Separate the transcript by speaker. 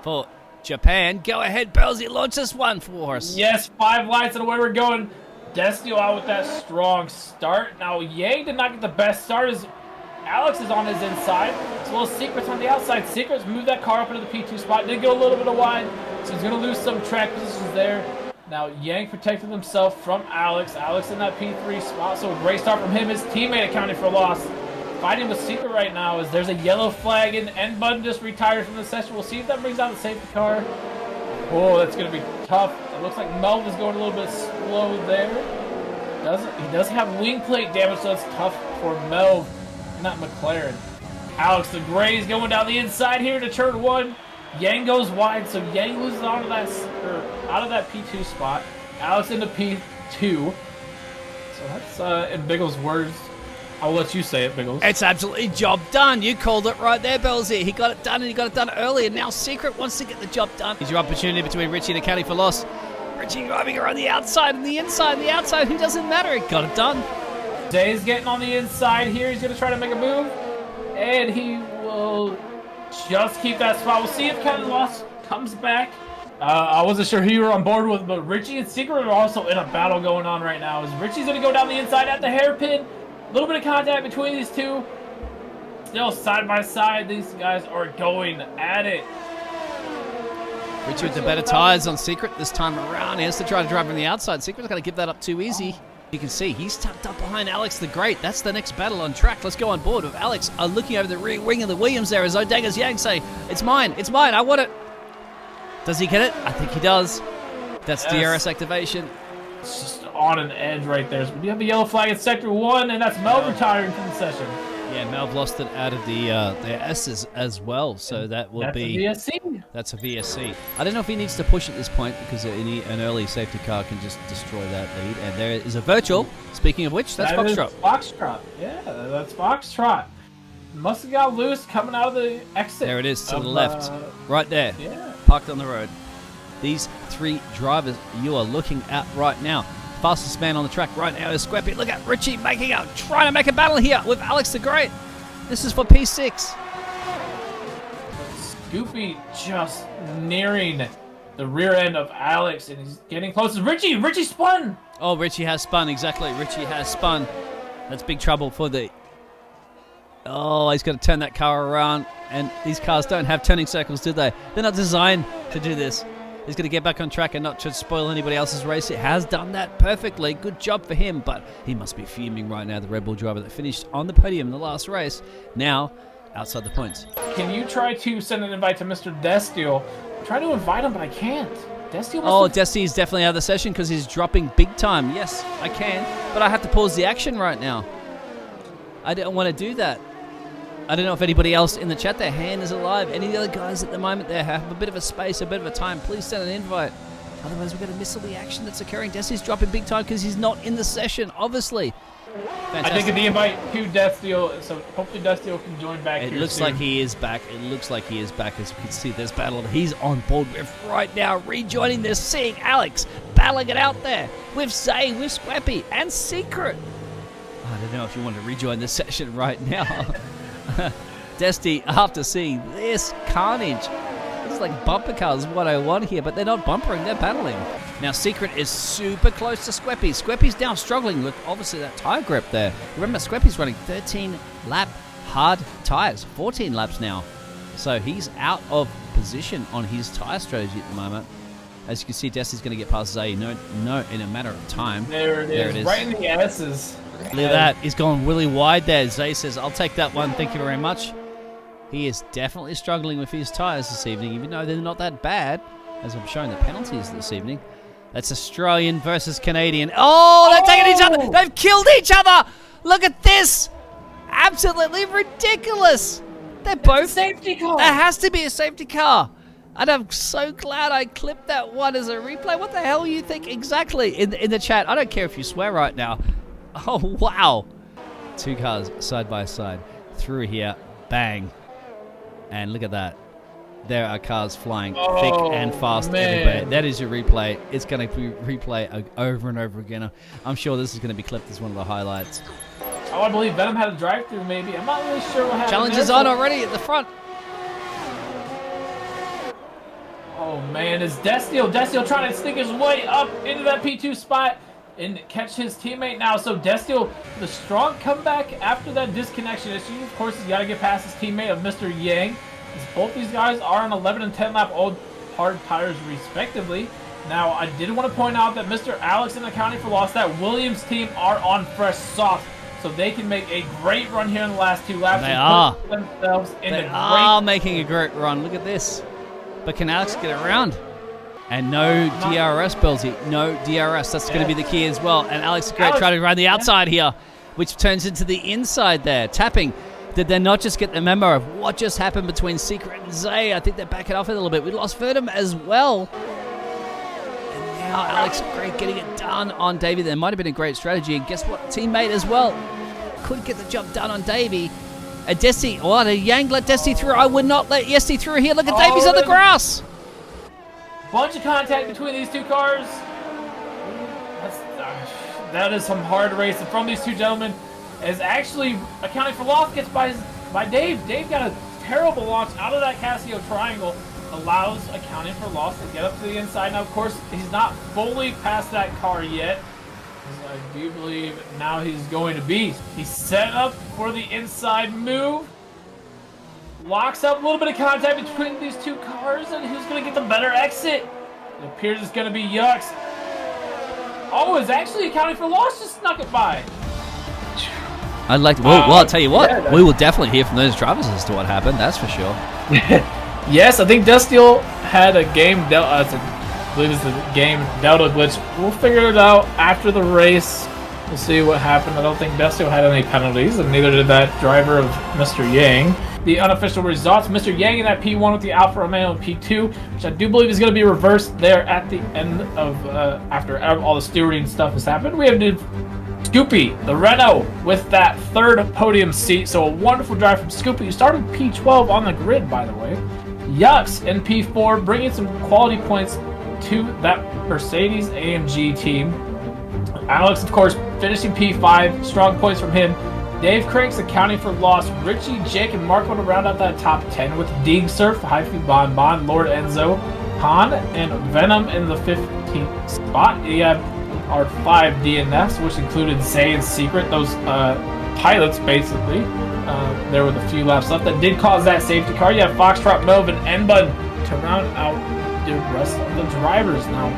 Speaker 1: for Japan. Go ahead, Belzy, launch this one for us.
Speaker 2: Yes, 5 lights and away we're going. Destiall out with that strong start. Now, Yang did not get the best start as Alex is on his inside. It's a little Secrets on the outside. Secrets moved that car up into the P2 spot. Did get a little bit of wide, so he's going to lose some track positions there. Now, Yang protected himself from Alex. Alex in that P3 spot, so a great start from him. His teammate accounted for a loss. Fighting with Secret right now as there's a yellow flag and End Button just retired from the session. We'll see if that brings out the safety car. Oh, that's going to be tough. It looks like Melv is going a little bit slow there. He does have wing plate damage, so it's tough for Melv, not McLaren. Alex the Gray is going down the inside here to turn 1. Yang goes wide, so Yang loses out of that P2 spot. Alex into P2. So that's in Biggles' words. I'll let you say it, Biggles.
Speaker 1: It's absolutely job done. You called it right there, Belzy. He got it done, and he got it done early, and now Secret wants to get the job done. Here's your opportunity between Richie and accounting for loss. Richie driving around the outside and the inside and the outside. Who doesn't matter? He got it done.
Speaker 2: Zay's getting on the inside here. He's going to try to make a move, and he will just keep that spot. We'll see if Kevin Loss comes back. I wasn't sure who you were on board with, but Richie and Secret are also in a battle going on right now. As Richie's going to go down the inside at the hairpin. A little bit of contact between these two. Still side by side, these guys are going at it.
Speaker 1: Richie with the better tires on Secret this time around. He has to try to drive from the outside. Secret's going to give that up too easy. You can see he's tucked up behind Alex the Great. That's the next battle on track. Let's go on board with Alex looking over the rear wing of the Williams there as Odega's Yang say, it's mine, I want it. Does he get it? I think he does. That's DRS activation.
Speaker 2: It's just on an edge right there. So we do have a yellow flag in Sector 1, and that's Melv retiring from the session.
Speaker 1: Yeah, Melv lost it out of the S's as well, so that will be...
Speaker 2: That's a VSC.
Speaker 1: That's a VSC. I don't know if he needs to push at this point because an early safety car can just destroy that lead. And there is a virtual. Speaking of which, that's Foxtrot.
Speaker 2: Foxtrot. Yeah, that's Foxtrot. Must have got loose coming out of the exit.
Speaker 1: There it is to the left. Right there.
Speaker 2: Yeah.
Speaker 1: Parked on the road. These 3 drivers you are looking at right now. Fastest man on the track right now is Squeppy. Look at Richie trying to make a battle here with Alex the Great. This is for P6.
Speaker 2: Scoopy just nearing the rear end of Alex, and he's getting close. Richie spun!
Speaker 1: Oh, Richie has spun, exactly. Richie has spun. That's big trouble for the... Oh, he's got to turn that car around, and these cars don't have turning circles, do they? They're not designed to do this. He's going to get back on track and not to spoil anybody else's race. It has done that perfectly. Good job for him, but he must be fuming right now, the Red Bull driver that finished on the podium in the last race. Now, outside the points.
Speaker 2: Can you try to send an invite to Mr. Destiall? I'm trying to invite him, but I can't.
Speaker 1: Desti is definitely out of the session because he's dropping big time. Yes, I can, but I have to pause the action right now. I don't want to do that. I don't know if anybody else in the chat, their hand is alive. Any of the other guys at the moment there have a bit of a space, a bit of a time. Please send an invite. Otherwise, we're going to miss all the action that's occurring. Desti's dropping big time because he's not in the session, obviously. Fantastic.
Speaker 2: I think the invite to Destiall, so hopefully Destiall can join back here.
Speaker 1: It looks like he is back. It looks like he is back. As you can see, there's battle he's on board with right now, rejoining this, seeing Alex battling it out there with Zay, with Squappy, and Secret. I don't know if you want to rejoin the session right now. Desti, after seeing this carnage, this is like bumper cars 101 here, but they're not bumpering, they're battling. Now Secret is super close to Squeppy. Squeppy's now struggling with obviously that tire grip there. Remember, Squeppy's running 13 lap hard tires, 14 laps now. So he's out of position on his tire strategy at the moment. As you can see, Desti's going to get past Zay in a matter of time.
Speaker 2: There it is, right in the S's.
Speaker 1: Look at that. He's gone really wide there. Zay says, I'll take that one. Thank you very much. He is definitely struggling with his tyres this evening, even though they're not that bad, as I'm showing the penalties this evening. That's Australian versus Canadian. Oh, they're taking each other. They've killed each other. Look at this. Absolutely ridiculous. They're both...
Speaker 2: safety car.
Speaker 1: There has to be a safety car. And I'm so glad I clipped that one as a replay. What the hell you think exactly in the chat? I don't care if you swear right now. Oh, wow. 2 cars side by side through here. Bang. And look at that. There are cars flying thick and fast everywhere. That is your replay. It's going to be replay over and over again. I'm sure this is going to be clipped as one of the highlights.
Speaker 2: Oh, I believe Venom had a drive-through maybe. I'm not really sure what happened.
Speaker 1: Challenge is on already at the front.
Speaker 2: Oh man, is Destiall trying to sneak his way up into that P2 spot and catch his teammate now. So Destiall, the strong comeback after that disconnection issue. Of course, he's got to get past his teammate of Mr. Yang. Both these guys are on 11 and 10 lap old hard tires respectively. Now, I did want to point out that Mr. Alex and Accounting for Loss, that Williams team are on fresh soft, so they can make a great run here in the last 2 laps.
Speaker 1: They are.
Speaker 2: They
Speaker 1: are making a great run. Look at this. But can Alex get it around? And no DRS, Belzy. No DRS. That's going to be the key as well. And Alex is great trying to run the outside here, which turns into the inside there. Tapping. Did they not just get the memo of what just happened between Secret and Zay? I think they're backing off a little bit. We lost Verdum as well. And now Alex Great getting it done on Davey. There might have been a great strategy. And guess what? Teammate as well. Couldn't get the jump done on Davey. And Desi, oh, the Yang let Desi through. I would not let Yesti through here. Look at Davey's on the grass.
Speaker 2: Bunch of contact between these two cars. That is some hard racing from these two gentlemen. As actually Accounting for Loss gets by Dave. Dave got a terrible launch out of that Casio triangle. Allows Accounting for Loss to get up to the inside. Now, of course, he's not fully past that car yet. I do believe now he's going to be. He's set up for the inside move. Locks up a little bit of contact between these two cars, and who's going to get the better exit? It appears it's going to be Yux. Oh, it's actually Accounting for Loss just snuck it by.
Speaker 1: I'd like to, well, I'll tell you what, we will definitely hear from those drivers as to what happened, that's for sure.
Speaker 2: Yes, I think Destiall had a game, I believe it's the game Delta glitch. We'll figure it out after the race. We'll see what happened. I don't think Destiall had any penalties, and neither did that driver of Mr. Yang. The unofficial results, Mr. Yang in that P1 with the Alfa Romeo in P2, which I do believe is going to be reversed there at the end of, after all the stewarding stuff has happened. We have Scoopy, the Renault, with that third podium seat. So a wonderful drive from Scoopy, who started P12 on the grid, by the way. Yux in P4, bringing some quality points to that Mercedes AMG team. Alex, of course, finishing P5, strong points from him. Dave Cranks Accounting for Loss. Richie, Jake, and Marco to round out that top 10 with Deeg Surf, Hyphy Bon Bon, Lord Enzo, Han, and Venom in the 15th spot. You have our 5 DNFs, which included Zay and Secret, those pilots, basically. There were a few laps left that did cause that safety car. You have Foxtrot, Melvin, and Bud to round out the rest of the drivers now.